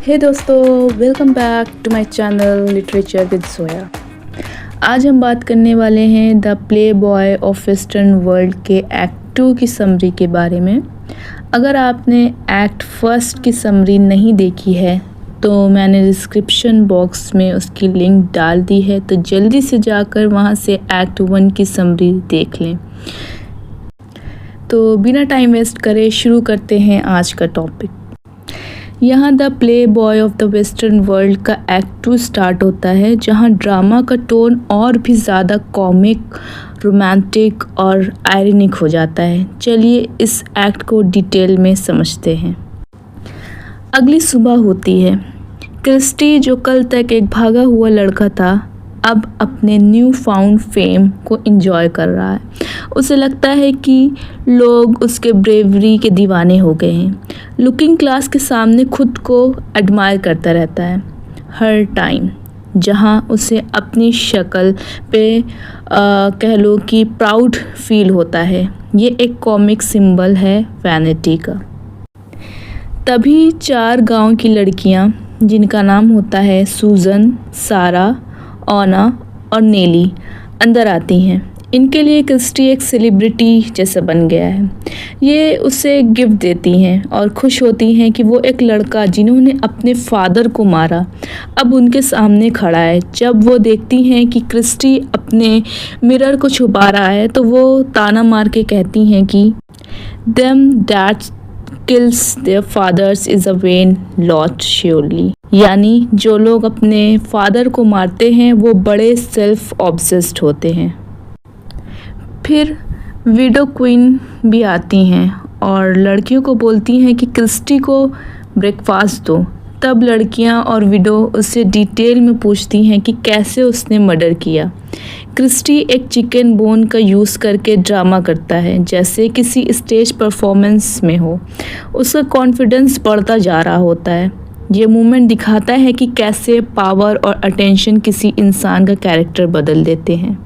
हे दोस्तों, welcome back to my channel literature with Zoya. आज हम बात करने वाले हैं the playboy of western world के एक्ट 2 की समरी के बारे में। अगर आपने एक्ट फर्स्ट की समरी नहीं देखी है तो मैंने डिस्क्रिप्शन बॉक्स में उसकी लिंक डाल दी है, तो जल्दी से जाकर वहां से एक्ट 1 की समरी देख लें। तो बिना टाइम वेस्ट करे शुरू करते हैं आज का टॉपिक। यहाँ the playboy of the western world का एक्ट 2 स्टार्ट होता है, जहाँ ड्रामा का टोन और भी ज़्यादा कॉमिक, रोमांटिक और आयरनिक हो जाता है। चलिए इस एक्ट को डिटेल में समझते हैं। अगली सुबह होती है। क्रिस्टी, जो कल तक एक भागा हुआ लड़का था, अब अपने न्यू फाउंड फेम को एंजॉय कर रहा है। उसे लगता है कि लोग उसके ब्रेवरी के दीवाने हो गए हैं। लुकिंग ग्लास के सामने खुद को एडमायर करता रहता है हर टाइम, जहां उसे अपनी शक्ल पे कह लो कि प्राउड फील होता है। ये एक कॉमिक सिंबल है वैनिटी का। तभी 4 गांव की लड़कियां, जिनका नाम होता है सूजन, सारा, ओना और नेली, अंदर आती हैं। इनके लिए क्रिस्टी एक सेलिब्रिटी जैसा बन गया है। ये उसे गिफ्ट देती हैं और खुश होती हैं कि वो एक लड़का जिन्होंने अपने फादर को मारा अब उनके सामने खड़ा है। जब वो देखती हैं कि क्रिस्टी अपने मिरर को छुपा रहा है तो वो ताना मार के कहती हैं कि them that kills their fathers is a vain lot surely, यानी जो लोग अपने फादर को मारते हैं वो बड़े सेल्फ ऑब्सेस्ड होते हैं। फिर विडो क्वीन भी आती हैं और लड़कियों को बोलती हैं कि क्रिस्टी को ब्रेकफास्ट दो। तब लड़कियां और विडो उससे डिटेल में पूछती हैं कि कैसे उसने मर्डर किया। क्रिस्टी एक चिकन बोन का यूज़ करके ड्रामा करता है, जैसे किसी स्टेज परफॉर्मेंस में हो। उसका कॉन्फिडेंस बढ़ता जा रहा होता है। ये मूवमेंट दिखाता है कि कैसे पावर और अटेंशन किसी इंसान का कैरेक्टर बदल देते हैं।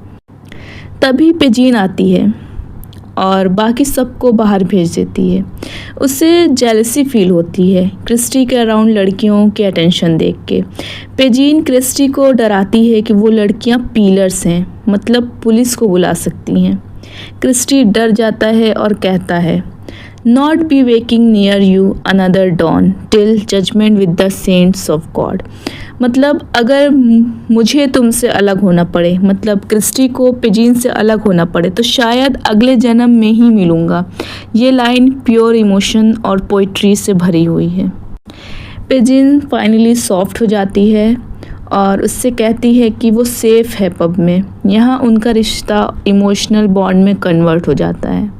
तभी पेजीन आती है और बाकी सबको बाहर भेज देती है। उसे जेलसी फील होती है क्रिस्टी के अराउंड लड़कियों के अटेंशन देख के। पेजीन क्रिस्टी को डराती है कि वो लड़कियां पीलर्स हैं, मतलब पुलिस को बुला सकती हैं। क्रिस्टी डर जाता है और कहता है, not be waking near you another dawn till judgement with the saints of God, मतलब अगर मुझे तुमसे अलग होना पड़े, मतलब क्रिस्टी को पेजीन से अलग होना पड़े, तो शायद अगले जन्म में ही मिलूँगा। ये लाइन प्योर इमोशन और पोइट्री से भरी हुई है। पेजीन फाइनली सॉफ्ट हो जाती है और उससे कहती है कि वो सेफ़ है पब में। यहाँ उनका रिश्ता इमोशनल बॉन्ड में कन्वर्ट हो जाता है।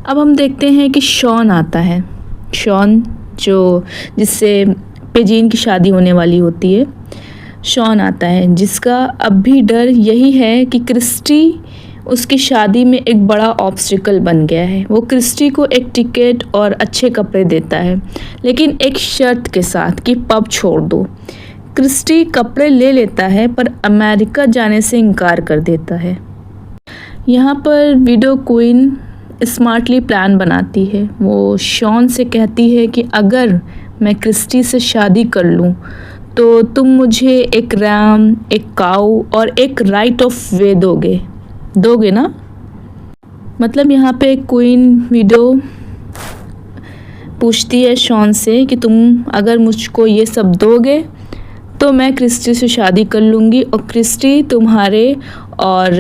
अब हम देखते हैं कि शॉन आता है। शॉन, जो जिससे पेजीन की शादी होने वाली होती है, शॉन आता है, जिसका अब भी डर यही है कि क्रिस्टी उसकी शादी में एक बड़ा ऑब्स्टिकल बन गया है। वो क्रिस्टी को एक टिकट और अच्छे कपड़े देता है, लेकिन एक शर्त के साथ कि पब छोड़ दो। क्रिस्टी कपड़े ले लेता है पर अमेरिका जाने से इनकार कर देता है। यहाँ पर विडो क्वीन स्मार्टली प्लान बनाती है। वो शॉन से कहती है कि अगर मैं क्रिस्टी से शादी कर लूँ तो तुम मुझे एक रैम, एक काऊ और एक राइट ऑफ वे दोगे ना। मतलब यहाँ पे क्वीन विडो पूछती है शॉन से कि तुम अगर मुझको ये सब दोगे तो मैं क्रिस्टी से शादी कर लूँगी और क्रिस्टी तुम्हारे और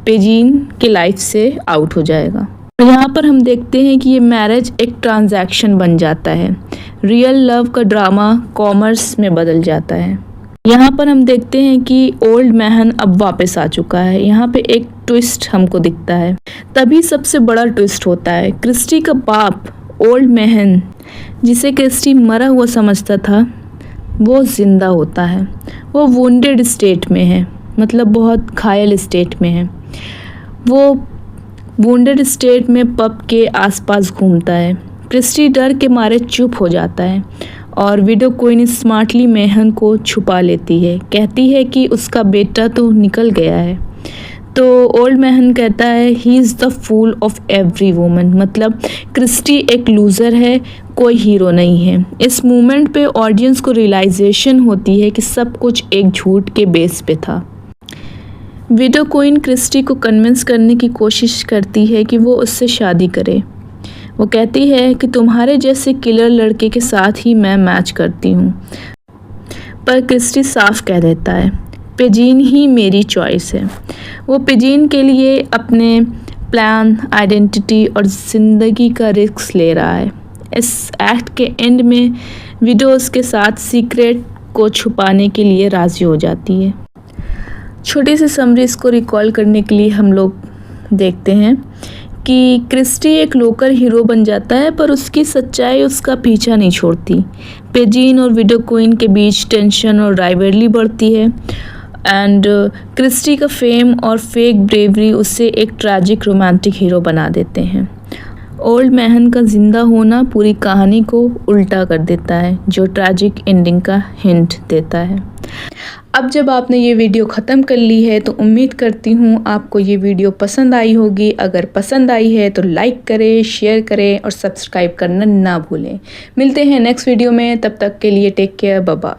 पेजीन की लाइफ से आउट हो जाएगा। यहाँ पर हम देखते हैं कि ये मैरिज एक ट्रांजैक्शन बन जाता है। रियल लव का ड्रामा कॉमर्स में बदल जाता है। यहाँ पर हम देखते हैं कि ओल्ड मैन अब वापस आ चुका है। यहाँ पे एक ट्विस्ट हमको दिखता है। तभी सबसे बड़ा ट्विस्ट होता है। क्रिस्टी का बाप ओल्ड मैन, जिसे क्रिस्टी मरा हुआ समझता था, वो जिंदा होता है। वो वुंडेड स्टेट में है, मतलब बहुत घायल स्टेट में है। वो वुंडेड स्टेट में पब के आसपास घूमता है। क्रिस्टी डर के मारे चुप हो जाता है और विडो क्वीन स्मार्टली मेहन को छुपा लेती है। कहती है कि उसका बेटा तो निकल गया है। तो ओल्ड मैन कहता है he is the fool of every woman, मतलब क्रिस्टी एक लूज़र है, कोई हीरो नहीं है। इस मोमेंट पे ऑडियंस को रियलाइजेशन होती है कि सब कुछ एक झूठ के बेस पे था। विडो क्वीन क्रिस्टी को कन्विंस करने की कोशिश करती है कि वो उससे शादी करे। वो कहती है कि तुम्हारे जैसे किलर लड़के के साथ ही मैं मैच करती हूँ, पर क्रिस्टी साफ कह देता है पेजीन ही मेरी चॉइस है। वो पेजीन के लिए अपने प्लान, आइडेंटिटी और ज़िंदगी का रिस्क ले रहा है। इस एक्ट के एंड में विडो उसके साथ सीक्रेट को छुपाने के लिए राज़ी हो जाती है। छोटी सी समरीज को रिकॉल करने के लिए हम लोग देखते हैं कि क्रिस्टी एक लोकल हीरो बन जाता है, पर उसकी सच्चाई उसका पीछा नहीं छोड़ती। पेजीन और विडो क्वीन के बीच टेंशन और राइवलरी बढ़ती है एंड क्रिस्टी का फेम और फेक ब्रेवरी उसे एक ट्रैजिक रोमांटिक हीरो बना देते हैं। ओल्ड मैन का जिंदा होना पूरी कहानी को उल्टा कर देता है, जो ट्रैजिक एंडिंग का हिंट देता है। अब जब आपने ये वीडियो ख़त्म कर ली है तो उम्मीद करती हूँ आपको ये वीडियो पसंद आई होगी। अगर पसंद आई है तो लाइक करें, शेयर करें और सब्सक्राइब करना ना भूलें। मिलते हैं नेक्स्ट वीडियो में, तब तक के लिए टेक केयर, बाय बाय।